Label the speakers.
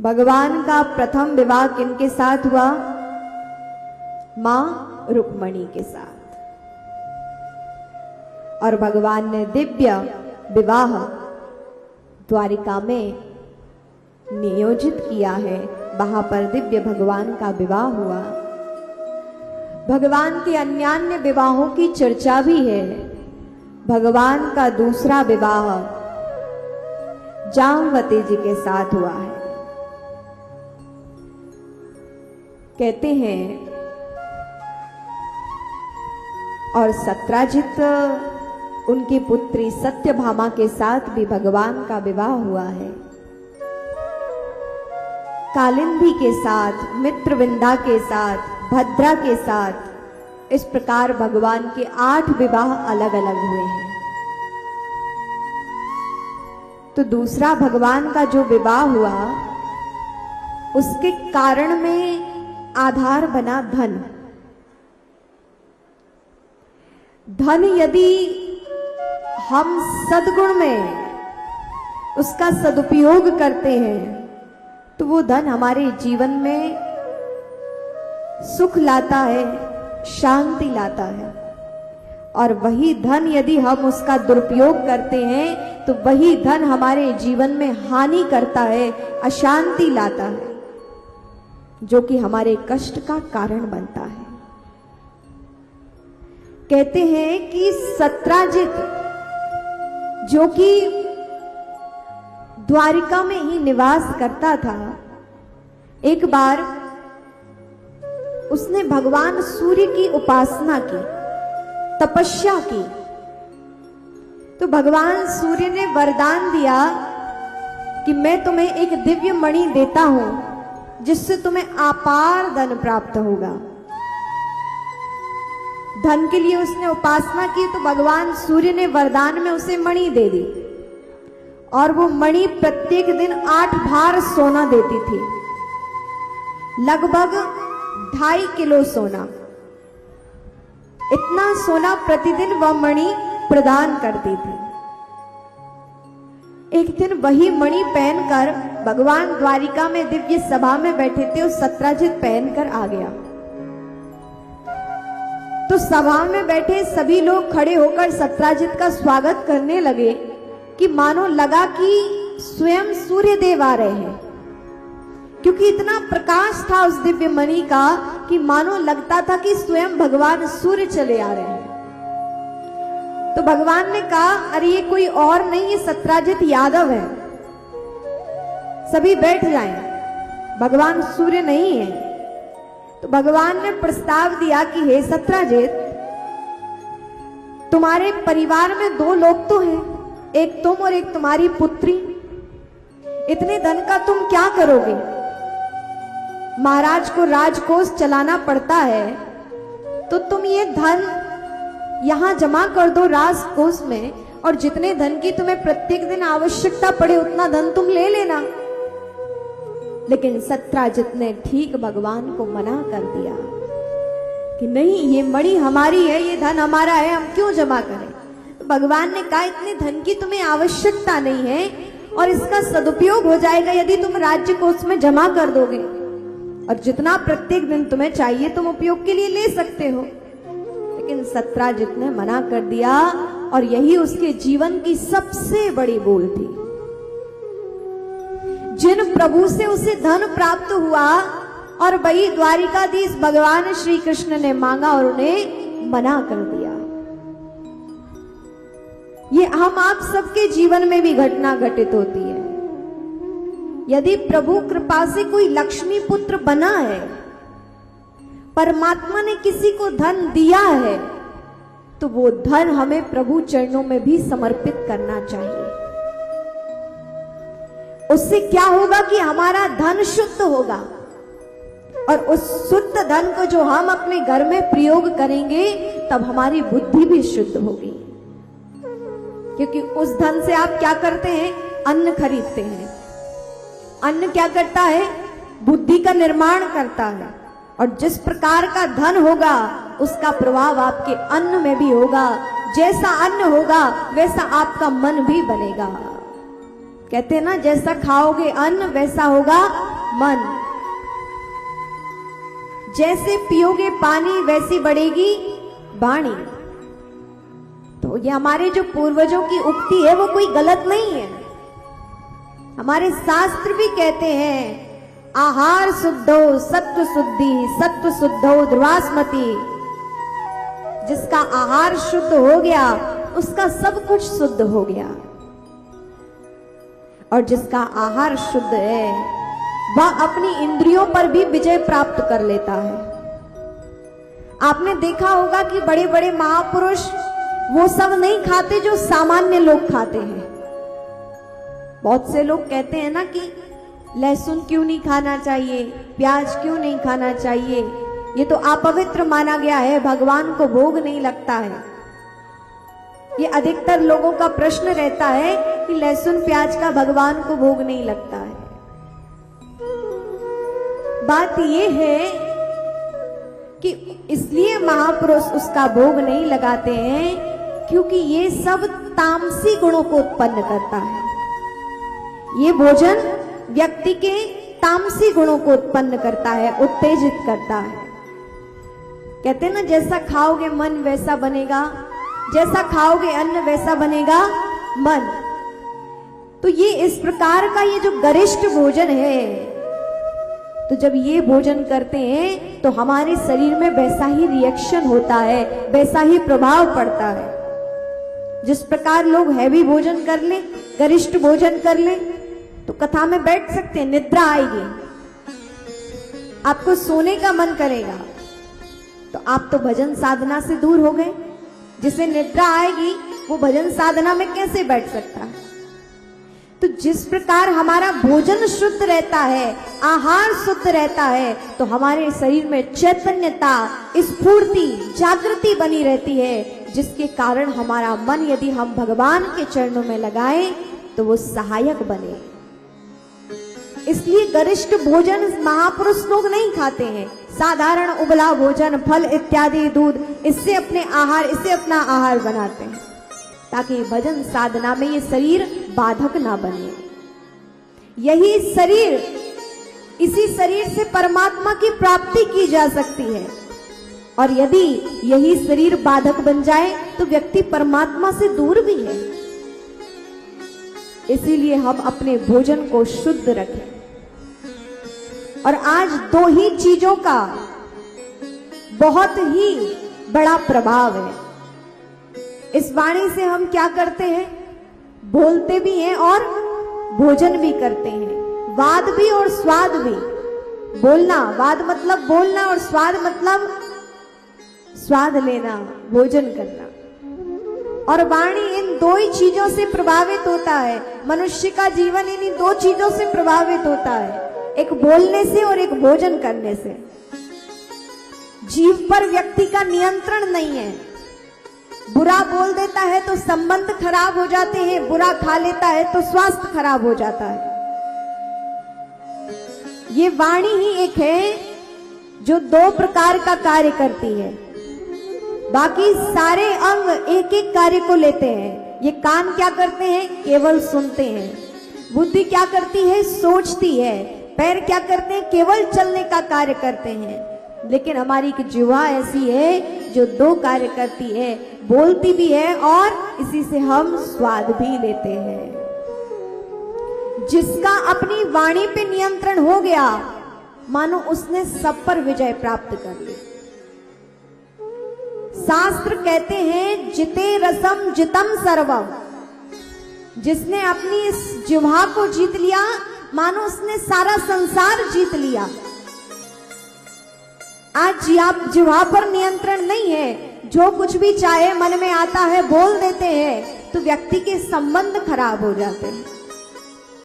Speaker 1: भगवान का प्रथम विवाह किनके साथ हुआ? मां रुक्मणी के साथ। और भगवान ने दिव्य विवाह द्वारिका में नियोजित किया है। वहां पर दिव्य भगवान का विवाह हुआ। भगवान के अन्यान्य विवाहों की चर्चा भी है। भगवान का दूसरा विवाह जामवती जी के साथ हुआ है। कहते हैं और सत्राजित उनकी पुत्री सत्यभामा के साथ भी भगवान का विवाह हुआ है। कालिंदी के साथ, मित्रविंदा के साथ, भद्रा के साथ, इस प्रकार भगवान के 8 विवाह अलग अलग हुए हैं। तो दूसरा भगवान का जो विवाह हुआ उसके कारण में आधार बना धन। धन यदि हम सद्गुण में उसका सदुपयोग करते हैं तो वो धन हमारे जीवन में सुख लाता है, शांति लाता है। और वही धन यदि हम उसका दुरुपयोग करते हैं तो वही धन हमारे जीवन में हानि करता है, अशांति लाता है, जो कि हमारे कष्ट का कारण बनता है। कहते हैं कि सत्राजित जो कि द्वारिका में ही निवास करता था, एक बार उसने भगवान सूर्य की उपासना की, तपस्या की। तो भगवान सूर्य ने वरदान दिया कि मैं तुम्हें एक दिव्य मणि देता हूं जिससे तुम्हें अपार धन प्राप्त होगा। धन के लिए उसने उपासना की तो भगवान सूर्य ने वरदान में उसे मणि दे दी। और वो मणि प्रत्येक दिन 8 भार सोना देती थी, लगभग 2.5 किलो सोना। इतना सोना प्रतिदिन वह मणि प्रदान करती थी। एक दिन वही मणि पहनकर भगवान द्वारिका में दिव्य सभा में बैठे थे, उस सत्राजित पहनकर आ गया। तो सभा में बैठे सभी लोग खड़े होकर सत्राजित का स्वागत करने लगे कि मानो लगा कि स्वयं सूर्य देव आ रहे हैं, क्योंकि इतना प्रकाश था उस दिव्य मणि का कि मानो लगता था कि स्वयं भगवान सूर्य चले आ रहे हैं। तो भगवान ने कहा, अरे ये कोई और नहीं, ये सत्राजित यादव है, सभी बैठ जाएं, भगवान सूर्य नहीं है। तो भगवान ने प्रस्ताव दिया कि हे सत्राजित, तुम्हारे परिवार में 2 लोग तो हैं, एक तुम और एक तुम्हारी पुत्री। इतने धन का तुम क्या करोगे? महाराज को राजकोष चलाना पड़ता है, तो तुम ये धन यहां जमा कर दो राजकोष में, और जितने धन की तुम्हें प्रत्येक दिन आवश्यकता पड़े उतना धन तुम ले लेना। लेकिन सत्राजित ने ठीक भगवान को मना कर दिया कि नहीं, ये मणि हमारी है, ये धन हमारा है, हम क्यों जमा करें। तो भगवान ने कहा, इतने धन की तुम्हें आवश्यकता नहीं है और इसका सदुपयोग हो जाएगा यदि तुम राज्य कोष में जमा कर दोगे, और जितना प्रत्येक दिन तुम्हें चाहिए तुम उपयोग के लिए ले सकते हो। लेकिन सत्राजित ने मना कर दिया, और यही उसके जीवन की सबसे बड़ी भूल थी। जिन प्रभु से उसे धन प्राप्त हुआ और वही द्वारिकाधीश भगवान श्री कृष्ण ने मांगा और उन्हें मना कर दिया। ये हम आप सबके जीवन में भी घटना घटित होती है। यदि प्रभु कृपा से कोई लक्ष्मी पुत्र बना है, परमात्मा ने किसी को धन दिया है, तो वो धन हमें प्रभु चरणों में भी समर्पित करना चाहिए। उससे क्या होगा कि हमारा धन शुद्ध होगा, और उस शुद्ध धन को जो हम अपने घर में प्रयोग करेंगे तब हमारी बुद्धि भी शुद्ध होगी। क्योंकि उस धन से आप क्या करते हैं? अन्न खरीदते हैं। अन्न क्या करता है? बुद्धि का निर्माण करता है। और जिस प्रकार का धन होगा उसका प्रभाव आपके अन्न में भी होगा। जैसा अन्न होगा वैसा आपका मन भी बनेगा। कहते हैं ना, जैसा खाओगे अन्न वैसा होगा मन। जैसे पियोगे पानी वैसी बढ़ेगी वाणी। तो ये हमारे जो पूर्वजों की उक्ति है वो कोई गलत नहीं है। हमारे शास्त्र भी कहते हैं आहार शुद्धो सत्व शुद्धि, सत्व शुद्धो ध्रुवास्मति। जिसका आहार शुद्ध हो गया उसका सब कुछ शुद्ध हो गया, और जिसका आहार शुद्ध है वह अपनी इंद्रियों पर भी विजय प्राप्त कर लेता है। आपने देखा होगा कि बड़े बड़े महापुरुष वो सब नहीं खाते जो सामान्य लोग खाते हैं। बहुत से लोग कहते हैं ना कि लहसुन क्यों नहीं खाना चाहिए, प्याज क्यों नहीं खाना चाहिए, ये तो अपवित्र माना गया है, भगवान को भोग नहीं लगता है। ये अधिकतर लोगों का प्रश्न रहता है कि लहसुन प्याज का भगवान को भोग नहीं लगता है। बात ये है कि इसलिए महापुरुष उसका भोग नहीं लगाते हैं क्योंकि ये सब तामसी गुणों को उत्पन्न करता है। ये भोजन व्यक्ति के तामसी गुणों को उत्पन्न करता है, उत्तेजित करता है। कहते हैं ना जैसा खाओगे मन वैसा बनेगा, जैसा खाओगे अन्न वैसा बनेगा मन। तो ये इस प्रकार का ये जो गरिष्ठ भोजन है, तो जब ये भोजन करते हैं तो हमारे शरीर में वैसा ही रिएक्शन होता है, वैसा ही प्रभाव पड़ता है। जिस प्रकार लोग हैवी भोजन कर ले, गरिष्ठ भोजन कर ले, तो कथा में बैठ सकते हैं, निद्रा आएगी, आपको सोने का मन करेगा, तो आप तो भजन साधना से दूर हो गए। जिसे निद्रा आएगी वो भजन साधना में कैसे बैठ सकता है? तो जिस प्रकार हमारा भोजन शुद्ध रहता है, आहार शुद्ध रहता है, तो हमारे शरीर में चैतन्यता, स्फूर्ति, जागृति बनी रहती है, जिसके कारण हमारा मन यदि हम भगवान के चरणों में लगाएं तो वो सहायक बने। इसलिए गरिष्ठ भोजन महापुरुष लोग नहीं खाते हैं। साधारण उबला भोजन, फल इत्यादि, दूध, इससे अपना आहार बनाते हैं ताकि भजन साधना में ये शरीर बाधक ना बने। यही शरीर, इसी शरीर से परमात्मा की प्राप्ति की जा सकती है, और यदि यही शरीर बाधक बन जाए तो व्यक्ति परमात्मा से दूर भी है। इसीलिए हम अपने भोजन को शुद्ध रखें। और आज दो ही चीजों का बहुत ही बड़ा प्रभाव है। इस वाणी से हम क्या करते हैं? बोलते भी हैं और भोजन भी करते हैं। वाद भी और स्वाद भी। बोलना, वाद मतलब बोलना, और स्वाद मतलब स्वाद लेना, भोजन करना। और वाणी इन दो ही चीजों से प्रभावित होता है। मनुष्य का जीवन इन्हीं दो चीजों से प्रभावित होता है, एक बोलने से और एक भोजन करने से। जीव पर व्यक्ति का नियंत्रण नहीं है। बुरा बोल देता है तो संबंध खराब हो जाते हैं, बुरा खा लेता है तो स्वास्थ्य खराब हो जाता है। ये वाणी ही एक है जो दो प्रकार का कार्य करती है, बाकी सारे अंग एक एक कार्य को लेते हैं। ये कान क्या करते हैं? केवल सुनते हैं। बुद्धि क्या करती है? सोचती है। पैर क्या करते हैं? केवल चलने का कार्य करते हैं। लेकिन हमारी की जिह्वा ऐसी है जो दो कार्य करती है, बोलती भी है और इसी से हम स्वाद भी लेते हैं। जिसका अपनी वाणी पे नियंत्रण हो गया, मानो उसने सब पर विजय प्राप्त कर ली। शास्त्र कहते हैं जिते रसम जितम सर्वम। जिसने अपनी इस जिह्वा को जीत लिया, मानो उसने सारा संसार जीत लिया। आज जिह्वा पर नियंत्रण नहीं है, जो कुछ भी चाहे मन में आता है बोल देते हैं, तो व्यक्ति के संबंध खराब हो जाते हैं।